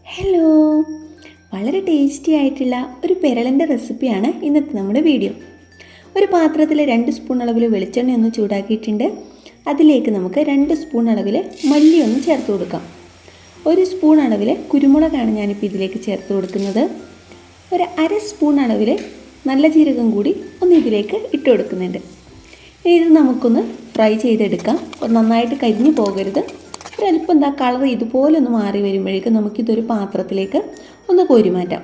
Hello, വളരെ tasty ആയിട്ടുള്ള ഒരു പെരളിൻ്റെ റെസിപ്പിയാണ് ഇന്നത്തെ നമ്മുടെ വീഡിയോ. ഒരു പാത്രത്തിൽ 2 സ്പൂൺ അളവിൽ വെളിച്ചെണ്ണ ഒന്ന് ചൂടാക്കിയിട്ടുണ്ട്. അതിലേക്ക് നമുക്ക് 2 സ്പൂൺ അളവിൽ മല്ലി ഒന്ന് ചേർത്ത് കൊടുക്കാം. 1 സ്പൂൺ അളവിൽ കുരുമുളകാണ് ഞാനിപ്പോൾ ഇതിലേക്ക് ചേർത്ത് കൊടുക്കുന്നത്. ഒരു 1/2 സ്പൂൺ അളവിൽ നല്ല ജീരകം കൂടി ഒന്ന് ഇതിലേക്ക് ഇട്ട് കൊടുക്കുന്നുണ്ട്. ഇത് നമുക്കൊന്ന് ഫ്രൈ ചെയ്തെടുക്കാം. നന്നായിട്ട് കരിഞ്ഞു പോകരുത്. ഒരല്പം കളർ ഇതുപോലെ ഒന്ന് മാറി വരുമ്പോഴേക്കും നമുക്കിതൊരു പാത്രത്തിലേക്ക് ഒന്ന് കോരി മാറ്റാം.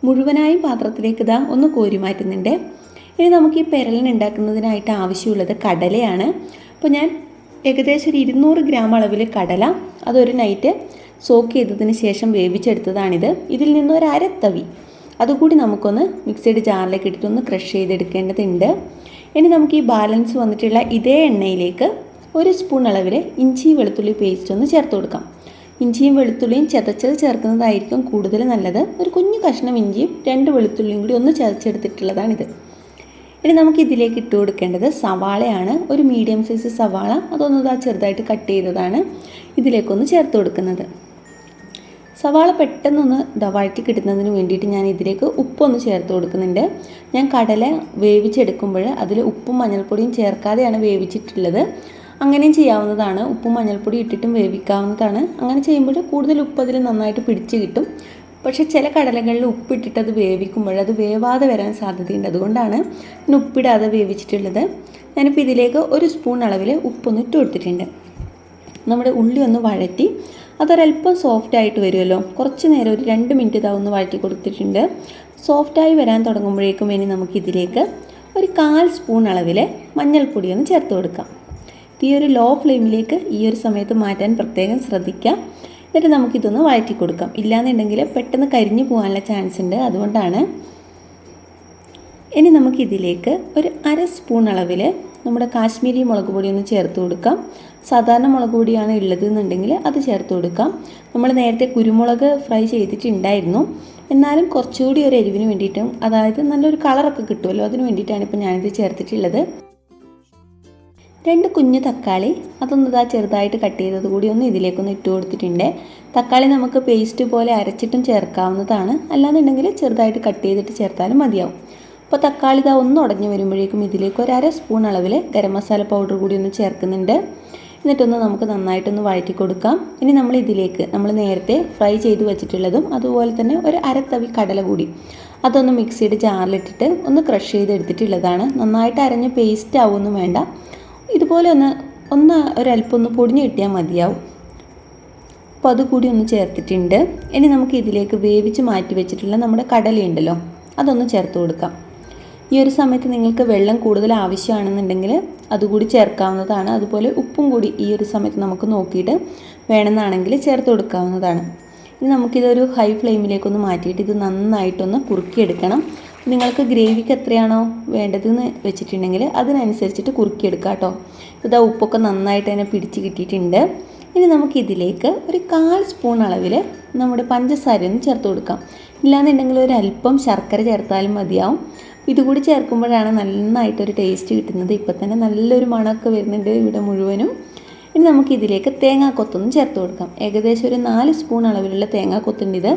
മുഴുവനായും പാത്രത്തിലേക്ക് ഒന്ന് കോരി മാറ്റുന്നുണ്ട്. ഇനി നമുക്ക് ഈ പെരളിന് ഉണ്ടാക്കുന്നതിനായിട്ട് ആവശ്യമുള്ളത് കടലയാണ്. അപ്പോൾ ഞാൻ ഏകദേശം ഒരു 200 ഗ്രാം അളവിൽ കടല അതൊരു നൈറ്റ് സോക്ക് ചെയ്തതിന് ശേഷം വേവിച്ചെടുത്തതാണിത്. ഇതിൽ നിന്ന് ഒരു അരത്തവി അതുകൂടി നമുക്കൊന്ന് മിക്സിയുടെ ജാറിലേക്ക് ഇട്ടിട്ടൊന്ന് ക്രഷ് ചെയ്തെടുക്കേണ്ടതുണ്ട്. ഇനി നമുക്ക് ഈ ബാലൻസ് വന്നിട്ടുള്ള ഇതേ എണ്ണയിലേക്ക് 1 സ്പൂൺ അളവിൽ ഇഞ്ചി വെളുത്തുള്ളി പേസ്റ്റ് ഒന്ന് ചേർത്ത് കൊടുക്കാം. ഇഞ്ചിയും വെളുത്തുള്ളിയും ചതച്ചത് ചേർക്കുന്നതായിരിക്കും കൂടുതൽ നല്ലത്. ഒരു കുഞ്ഞു കഷ്ണം ഇഞ്ചിയും 2 വെളുത്തുള്ളിയും കൂടി ഒന്ന് ചതച്ചെടുത്തിട്ടുള്ളതാണിത്. ഇനി നമുക്ക് ഇതിലേക്ക് ഇട്ട് കൊടുക്കേണ്ടത് സവാളയാണ്. ഒരു മീഡിയം സൈസ് സവാള അതൊന്ന് ചെറുതായിട്ട് കട്ട് ചെയ്തതാണ് ഇതിലേക്കൊന്ന് ചേർത്ത് കൊടുക്കുന്നത്. സവാള പെട്ടെന്നൊന്ന് വഴറ്റി കിട്ടുന്നതിന് വേണ്ടിയിട്ട് ഞാൻ ഇതിലേക്ക് ഉപ്പൊന്ന് ചേർത്ത് കൊടുക്കുന്നുണ്ട്. ഞാൻ കടല വേവിച്ചെടുക്കുമ്പോൾ അതിൽ ഉപ്പും മഞ്ഞൾപ്പൊടിയും ചേർക്കാതെയാണ് വേവിച്ചിട്ടുള്ളത്. അങ്ങനെയും ചെയ്യാവുന്നതാണ്. ഉപ്പും മഞ്ഞൾപ്പൊടി ഇട്ടിട്ടും വേവിക്കാവുന്നതാണ്. അങ്ങനെ ചെയ്യുമ്പോൾ കൂടുതൽ ഉപ്പ് അതിൽ നന്നായിട്ട് പിടിച്ച് കിട്ടും. പക്ഷേ ചില കടലകളിൽ ഉപ്പിട്ടിട്ട് അത് വേവിക്കുമ്പോൾ അത് വേവാതെ വരാൻ സാധ്യതയുണ്ട്. അതുകൊണ്ടാണ് ഞാൻ ഉപ്പിടാതെ വേവിച്ചിട്ടുള്ളത്. ഞാനിപ്പോൾ ഇതിലേക്ക് 1 സ്പൂൺ അളവിൽ ഉപ്പൊന്ന് ഇട്ട് കൊടുത്തിട്ടുണ്ട്. നമ്മുടെ ഉള്ളി ഒന്ന് വഴറ്റി അതൊരല്പം സോഫ്റ്റായിട്ട് വരുമല്ലോ. കുറച്ച് നേരം ഒരു 2 മിനിറ്റ് ഇതാവൊന്ന് വഴറ്റി കൊടുത്തിട്ടുണ്ട്. സോഫ്റ്റായി വരാൻ തുടങ്ങുമ്പോഴേക്കും ഇനി നമുക്കിതിലേക്ക് ഒരു 1/4 സ്പൂൺ അളവിൽ മഞ്ഞൾപ്പൊടി ഒന്ന് ചേർത്ത് കൊടുക്കാം. ഈ ഒരു ലോ ഫ്ലെയിമിലേക്ക് ഈ ഒരു സമയത്ത് മാറ്റാൻ പ്രത്യേകം ശ്രദ്ധിക്കാം. എന്നിട്ട് നമുക്കിതൊന്ന് വഴറ്റി കൊടുക്കാം. ഇല്ലാന്നുണ്ടെങ്കിൽ പെട്ടെന്ന് കരിഞ്ഞു പോകാനുള്ള ചാൻസ് ഉണ്ട്. അതുകൊണ്ടാണ്. ഇനി നമുക്കിതിലേക്ക് ഒരു 1/2 സ്പൂൺ അളവിൽ നമ്മുടെ കാശ്മീരി മുളക് പൊടി ഒന്ന് ചേർത്ത് കൊടുക്കാം. സാധാരണ മുളക് പൊടിയാണ് ഉള്ളത് എന്നുണ്ടെങ്കിൽ അത് ചേർത്ത് കൊടുക്കാം. നമ്മൾ നേരത്തെ കുരുമുളക് ഫ്രൈ ചെയ്തിട്ടുണ്ടായിരുന്നു. എന്നാലും കുറച്ചുകൂടി ഒരു എരിവിന് വേണ്ടിയിട്ടും അതായത് നല്ലൊരു കളറൊക്കെ കിട്ടുമല്ലോ അതിന് വേണ്ടിയിട്ടാണ് ഇപ്പോൾ ഞാനിത് ചേർത്തിട്ടുള്ളത്. 2 കുഞ്ഞു തക്കാളി അതൊന്ന് ചെറുതായിട്ട് കട്ട് ചെയ്തത് കൂടി ഒന്ന് ഇതിലേക്കൊന്ന് ഇട്ട് കൊടുത്തിട്ടുണ്ട്. തക്കാളി നമുക്ക് പേസ്റ്റ് പോലെ അരച്ചിട്ടും ചേർക്കാവുന്നതാണ്. അല്ലാന്നുണ്ടെങ്കിൽ ചെറുതായിട്ട് കട്ട് ചെയ്തിട്ട് ചേർത്താലും മതിയാവും. അപ്പോൾ തക്കാളി ഒന്ന് ഉടഞ്ഞു വരുമ്പോഴേക്കും ഇതിലേക്ക് ഒരു 1/2 സ്പൂൺ അളവിൽ ഗരം മസാല പൗഡർ കൂടി ഒന്ന് ചേർക്കുന്നുണ്ട്. എന്നിട്ടൊന്ന് നമുക്ക് നന്നായിട്ടൊന്ന് വഴറ്റി കൊടുക്കാം. ഇനി നമ്മൾ ഇതിലേക്ക് നമ്മൾ നേരത്തെ ഫ്രൈ ചെയ്ത് വെച്ചിട്ടുള്ളതും അതുപോലെ തന്നെ ഒരു അരത്തവി കടല കൂടി അതൊന്ന് മിക്സിയുടെ ജാറിലിട്ടിട്ട് ഒന്ന് ക്രഷ് ചെയ്തെടുത്തിട്ടുള്ളതാണ്. നന്നായിട്ട് അരഞ്ഞ് പേസ്റ്റ് ആവുമൊന്നും വേണ്ട. ഇതുപോലെ ഒരല്പം ഒന്ന് പൊടിഞ്ഞ് കിട്ടിയാൽ മതിയാവും. അപ്പോൾ അതുകൂടി ഒന്ന് ചേർത്തിട്ടുണ്ട്. ഇനി നമുക്ക് ഇതിലേക്ക് വേവിച്ച് മാറ്റി വെച്ചിട്ടുള്ള നമ്മുടെ കടലയുണ്ടല്ലോ അതൊന്ന് ചേർത്ത് കൊടുക്കാം. ഈ ഒരു സമയത്ത് നിങ്ങൾക്ക് വെള്ളം കൂടുതൽ ആവശ്യമാണെന്നുണ്ടെങ്കിൽ അതുകൂടി ചേർക്കാവുന്നതാണ്. അതുപോലെ ഉപ്പും കൂടി ഈ ഒരു സമയത്ത് നമുക്ക് നോക്കിയിട്ട് വേണമെന്നാണെങ്കിൽ ചേർത്ത് കൊടുക്കാവുന്നതാണ്. ഇനി നമുക്കിതൊരു ഹൈ ഫ്ലെയിമിലേക്കൊന്ന് മാറ്റിയിട്ട് ഇത് നന്നായിട്ടൊന്ന് കുറുക്കിയെടുക്കണം. നിങ്ങൾക്ക് ഗ്രേവിക്ക് എത്രയാണോ വേണ്ടതെന്ന് വെച്ചിട്ടുണ്ടെങ്കിൽ അതിനനുസരിച്ചിട്ട് കുറുക്കിയെടുക്കുക കേട്ടോ. ഉപ്പൊക്കെ നന്നായിട്ട് തന്നെ പിടിച്ച് കിട്ടിയിട്ടുണ്ട്. ഇനി നമുക്കിതിലേക്ക് ഒരു 1/4 സ്പൂൺ അളവിൽ നമ്മുടെ പഞ്ചസാരയൊന്ന് ചേർത്ത് കൊടുക്കാം. ഇല്ലാന്നുണ്ടെങ്കിൽ ഒരു അല്പം ശർക്കര ചേർത്താലും മതിയാവും. ഇതുകൂടി ചേർക്കുമ്പോഴാണ് നന്നായിട്ടൊരു ടേസ്റ്റ് കിട്ടുന്നത്. ഇപ്പം തന്നെ നല്ലൊരു മണമൊക്കെ വരുന്നുണ്ട് ഇവിടെ മുഴുവനും. ഇനി നമുക്കിതിലേക്ക് തേങ്ങാക്കൊത്തൊന്ന് ചേർത്ത് കൊടുക്കാം. ഏകദേശം ഒരു 4 സ്പൂൺ അളവിലുള്ള തേങ്ങാക്കൊത്തുണ്ട് ഇത്.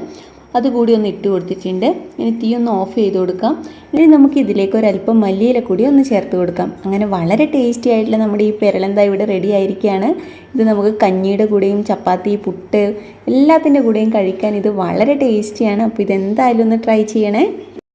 അതുകൂടി ഒന്ന് ഇട്ട് കൊടുത്തിട്ടുണ്ട്. ഇനി തീ ഒന്ന് ഓഫ് ചെയ്ത് കൊടുക്കാം. ഇനി നമുക്ക് ഇതിലേക്ക് ഒരല്പം മല്ലിയില കൂടി ഒന്ന് ചേർത്ത് കൊടുക്കാം. അങ്ങനെ വളരെ ടേസ്റ്റി ആയിട്ടുള്ള നമ്മുടെ ഈ പെരളെന്താ ഇവിടെ റെഡി ആയിരിക്കുകയാണ്. ഇത് നമുക്ക് കഞ്ഞിയുടെ കൂടെയും ചപ്പാത്തി പുട്ട് എല്ലാത്തിൻ്റെ കൂടെയും കഴിക്കാൻ ഇത് വളരെ ടേസ്റ്റിയാണ്. അപ്പോൾ ഇതെന്തായാലും ഒന്ന് ട്രൈ ചെയ്യണേ.